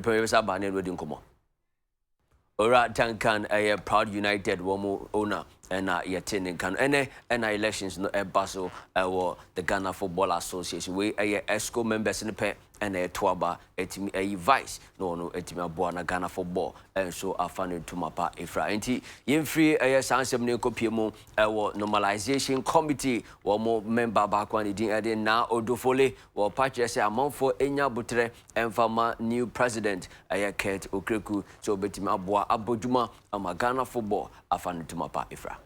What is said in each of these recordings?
Professor Banel Wedding Como. Ora Duncan, a proud United woman owner, and yatin can any elections no Basel the Ghana Football Association. We a ESCO members in the pet and a Twaba etimi a vice no etimi aboa Ghana Football and so I found it to mapa ifra enti yen free a sansem ne kopiemu normalization committee wo mo member back one din ade na odofole wo patche say amonfo enya butre emfama new president a Kurt Okreku so betimi aboa abodjuma ama Ghana Football afan to mapa ifra.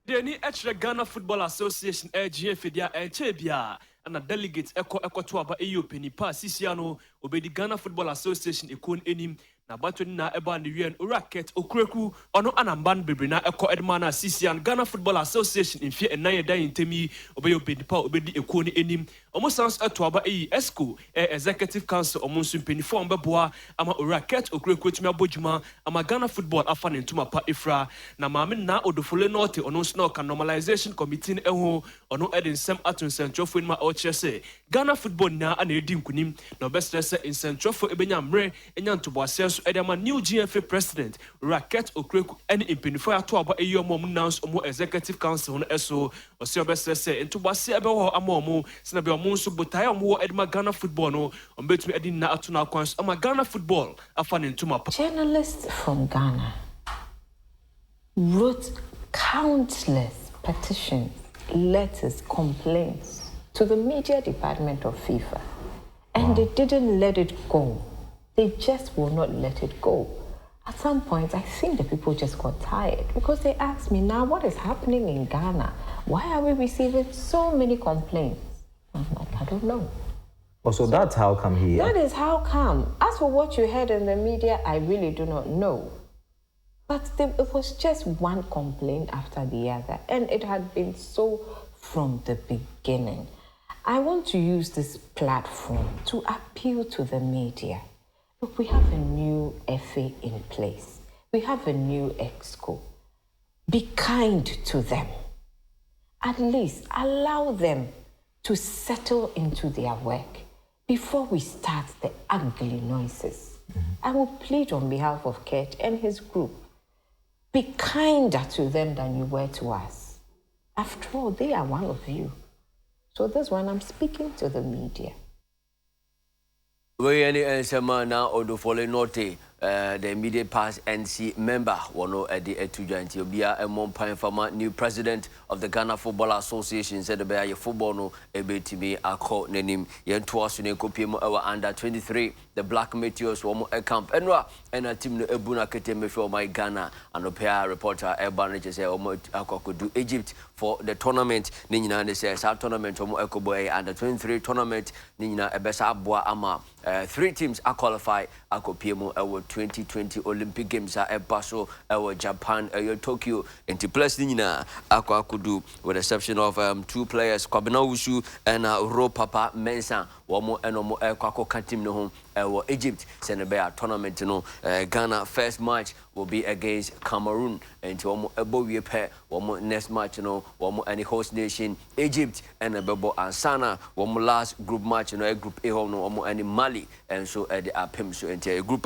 The ni extra Ghana Football Association AGF dia enchebia and a delegate eko to aba penny pass sisiano obedi Ghana Football Association ekon enim na batoni na eba ne wian Kurt Okreku ono anamban bebre na eko edmana sisian Ghana Football Association in fear and na yeda ntemi obedi pa obedi ekon enim omo sans to aba ESCO executive council omo nso penny form beboa ama Kurt Okreku tumi abodjuma ama Ghana Football afa ne ntuma pa ifra na maame na odofole norte ono nso ka normalization committee eho ono edensem atun centrofo ma ochese Ghana Football na ana edi nkunim na obesese in centrofo ebenya mre enya ntoboase so edema new GFA president Kurt Okreku any impenifo ato aba eyomo announce omo executive council no eso ose obesese ntoboase ebeho amomo sina be omo nso botaye omo edema Ghana Football no ombetumi edi na ato na kwans ama Ghana Football afa ne ntuma. Journalists from Ghana wrote countless petitions, letters, complaints to the media department of FIFA, and they didn't let it go. They just will not let it go. At some point, I think the people just got tired because they asked me, now what is happening in Ghana? Why are we receiving so many complaints? I'm like, I don't know. Oh, so that's how come here? That is how come. As for what you heard in the media, I really do not know. But it was just one complaint after the other, and it had been so from the beginning. I want to use this platform to appeal to the media. Look, we have a new FA in place. We have a new EXCO. Be kind to them. At least allow them to settle into their work before we start the ugly noises. I will plead on behalf of Kurt and his group. Be kinder to them than you were to us. After all, they are one of you. So this one, I'm speaking to the media. We any ensema na odofole norte the immediate past NC member wono edi etujanti obia emompan fama new president of the Ghana Football Association said the football no ebetimi akọ nanim yento aso ne kopiem ewa under 23 the Black Meteors womo camp enwa ena team no ebuna ketem for my Ghana anopia reporter eba no say womo akokodu Egypt for the tournament ni nyina ne say sa tournament womo ekobo under 23 tournament ni nyina ebesa aboa ama 3 teams are qualified akopiem ewa 2020 Olympic Games at Baso, Japan, Tokyo, and to plus Nina, Akwakudu, with the exception of 2 players, Kwabena Wushu and Ro Papa Mensa, Wamo and Omo Kwako Kantim no home, Egypt, Senebea tournament, Ghana first match will be against Cameroon, and to Omo Ebo pair, Wamo next match, Wamo any host nation, Egypt, and Bebo Ansana, Wamo last group match, a group A, Wamo any Mali, and so at the Apim, so into a group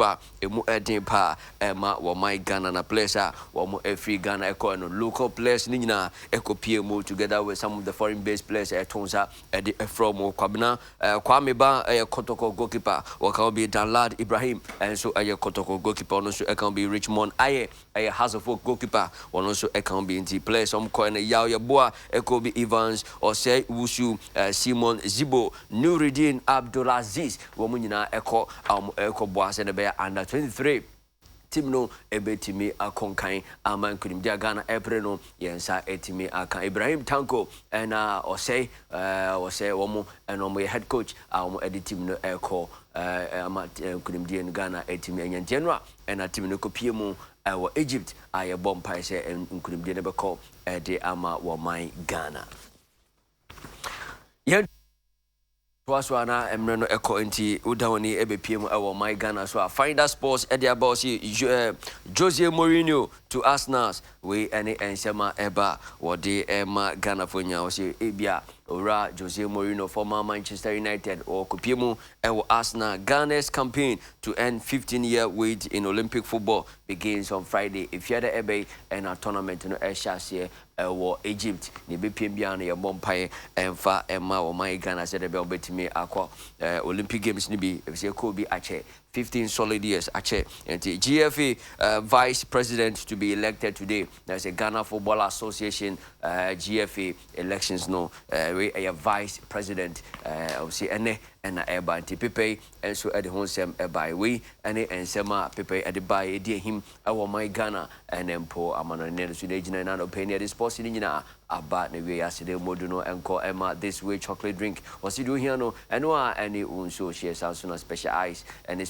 Edin pa ma wo my Ghana na players wo free Ghana echo no local players ni nyina echo PMO together with some of the foreign based players tonsa edi from Kwabena Kwame ba Kotoko goalkeeper wo can be Danlad Ibrahim and so Kotoko goalkeeper no so e can be Richmond aye Hazofo goalkeeper one also e can be into players some coin yaw boa echo be Evans or say Wushu Simon Zibo Nuruddin Abdulaziz wo nyina echo boa se be under 23 team no ebetimi akonkan aman kunim dia Ghana April no yensa etimi aka Ibrahim Tanko and osay womo and omo head coach omo edit team no eko ama kunim dia Ghana etimi anya January and team no kopie mu Egypt aye bompai se kunim dia ne beko de ama wo man Ghana Waswana emreno eko enti udawoni ebepiem ewo my Ghana so find sports e dia boss Jose Mourinho to Arsenal we any ensema eba wode ema Ghana fonya o se ebia ora Jose Mourinho, former Manchester United, or Kopiemu and Arsenal. Ghana's campaign to end 15-year wait in Olympic football begins on Friday. If you're the Ebe and a tournament in Asia or Egypt, the BPMBN, your Bompire, and Fa and Ma or my Ghana said about betting aqua Olympic Games Nibi, if you could be Ache, 15 solid years Ache, and the GFA vice president to be elected today. There's a Ghana Football Association GFA elections. No, we a vice president of CNA and Eba Pepe, and so at the home sem by we and Sema Pepe at the by dear him our my Ghana and then poor Amana Nedsunation and opinion this possible about the way yesterday moduno and call Emma this way chocolate drink. Was he doing here no and no any unso shares as soon as special ice and